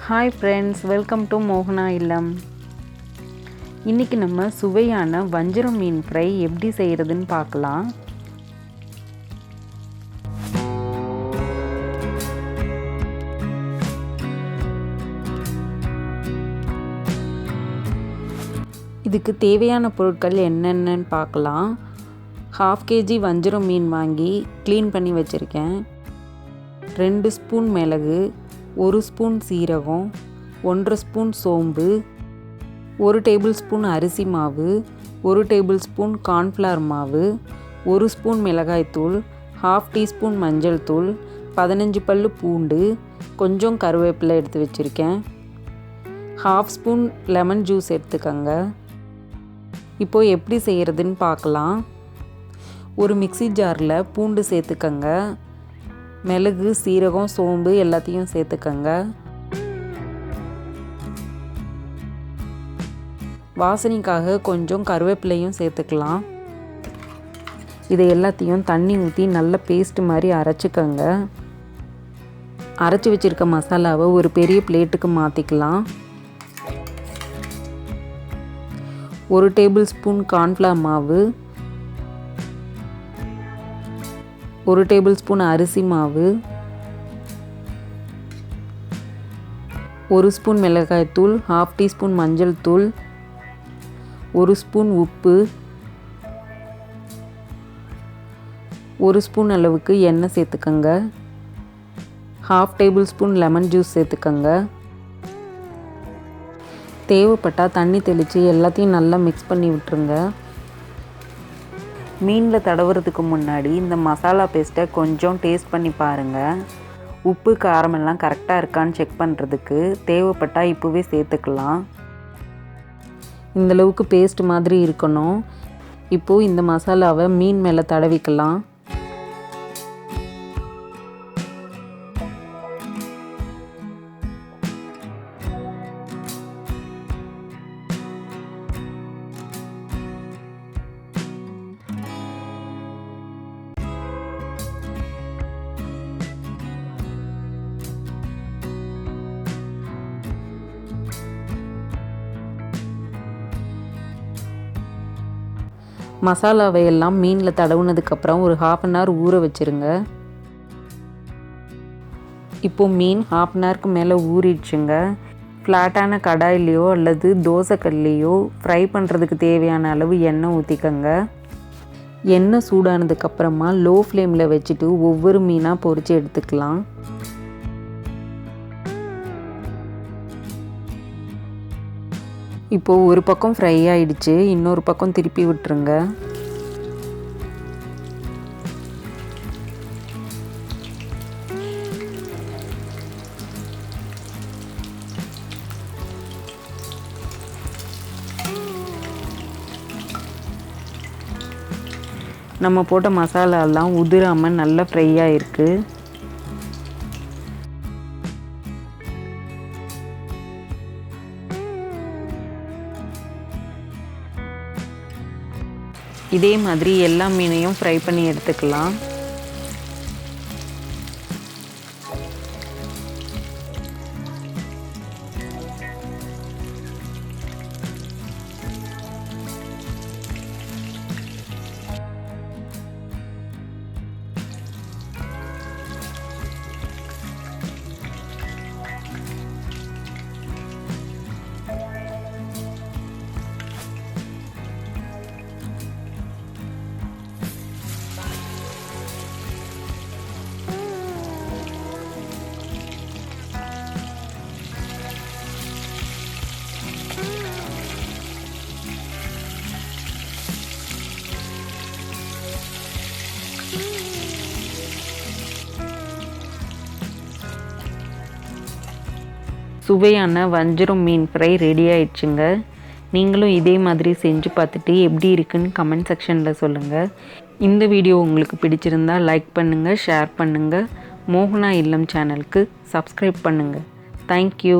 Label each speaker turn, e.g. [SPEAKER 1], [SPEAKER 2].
[SPEAKER 1] Hi friends, welcome to Mohana illam. இன்னைக்கு நம்ம சுவையான வஞ்சரம் மீன் ஃப்ரை எப்படி செய்யறதுன்னு பார்க்கலாம். இதுக்கு தேவையான பொருட்கள் என்னென்னன்னு பார்க்கலாம். 1/2 kg வஞ்சரம் மீன் வாங்கி க்ளீன் பண்ணி வச்சுருக்கேன். 2 ஸ்பூன் மிளகு, 1 ஸ்பூன் சீரகம், 1/2 ஸ்பூன் சோம்பு, 1 டேபிள் ஸ்பூன் அரிசி மாவு, 1 டேபிள் ஸ்பூன் கார்ன்ஃப்ளவர் மாவு, 1 ஸ்பூன் மிளகாய்த்தூள், 1/2 டீஸ்பூன் மஞ்சள் தூள், 15 பல்லு பூண்டு, கொஞ்சம் கருவேப்பிலை எடுத்து வச்சுருக்கேன். 1/2 ஸ்பூன் லெமன் ஜூஸ் எடுத்துக்கோங்க. இப்போது எப்படி செய்கிறதுன்னு பார்க்கலாம். ஒரு மிக்ஸி ஜாரில் பூண்டு சேர்த்துக்கங்க. மிளகு, சீரகம், சோம்பு எல்லாத்தையும் சேர்த்துக்கங்க. வாசனைக்காக கொஞ்சம் கருவேப்பிலையும் சேர்த்துக்கலாம். இதை எல்லாத்தையும் தண்ணி ஊற்றி நல்ல பேஸ்ட் மாதிரி அரைச்சிக்கங்க. அரைச்சி வச்சுருக்க மசாலாவை ஒரு பெரிய பிளேட்டுக்கு மாற்றிக்கலாம். 1 டேபிள் ஸ்பூன் கார்ன்ஃப்ளவர் மாவு, 1 டேபிள் ஸ்பூன் அரிசி மாவு, 1 ஸ்பூன் மிளகாய்த்தூள், 1/2 டீஸ்பூன் மஞ்சள் தூள், 1 ஸ்பூன் உப்பு, 1 ஸ்பூன் அளவுக்கு எண்ணெய் சேர்த்துக்கங்க. 1/2 டேபிள் ஸ்பூன் லெமன் ஜூஸ் சேர்த்துக்கங்க. தேவைப்பட்டால் தண்ணி தெளித்து எல்லாத்தையும் நல்லா மிக்ஸ் பண்ணி விட்டுருங்க. மீனில் தடவுறதுக்கு முன்னாடி இந்த மசாலா பேஸ்ட்டை கொஞ்சம் டேஸ்ட் பண்ணி பாருங்கள். உப்பு காரமெல்லாம் கரெக்டாக இருக்கான்னு செக் பண்ணுறதுக்கு தேவைப்பட்டால் இப்போவே சேர்த்துக்கலாம். இந்தளவுக்கு பேஸ்ட் மாதிரி இருக்கணும். இப்போது இந்த மசாலாவை மீன் மேலே தடவிக்கலாம். மசாலாவை எல்லாம் மீனில் தடவுனதுக்கப்புறம் ஒரு 1/2 அன் ஹவர் ஊற வச்சுருங்க. இப்போது மீன் 1/2 அன் ஹவருக்கு மேலே ஊறிடுச்சுங்க. ஃப்ளாட்டான கடாயிலையோ அல்லது தோசைக்கல்லையோ ஃப்ரை பண்ணுறதுக்கு தேவையான அளவு எண்ணெய் ஊற்றிக்கங்க. எண்ணெய் சூடானதுக்கப்புறமா லோ ஃப்ளேமில் வச்சுட்டு ஒவ்வொரு மீனாக பொரித்து எடுத்துக்கலாம். இப்போது ஒரு பக்கம் ஃப்ரை ஆகிடுச்சு, இன்னொரு பக்கம் திருப்பி விட்டுருங்க. நம்ம போட்ட மசாலாலாம் உதிராமல் நல்லா ஃப்ரை ஆகிருக்கு. இதே மாதிரி எல்லா மீனையும் ஃப்ரை பண்ணி எடுத்துக்கலாம். சுவையான வஞ்சரம் மீன் ஃப்ரை ரெடி ஆயிடுச்சுங்க. நீங்களும் இதே மாதிரி செஞ்சு பார்த்துட்டு எப்படி இருக்குன்னு கமெண்ட் செக்ஷனில் சொல்லுங்கள். இந்த வீடியோ உங்களுக்கு பிடிச்சிருந்தா லைக் பண்ணுங்கள், ஷேர் பண்ணுங்கள். மோகனா இல்லம் சேனலுக்கு சப்ஸ்கிரைப் பண்ணுங்கள். தேங்க்யூ.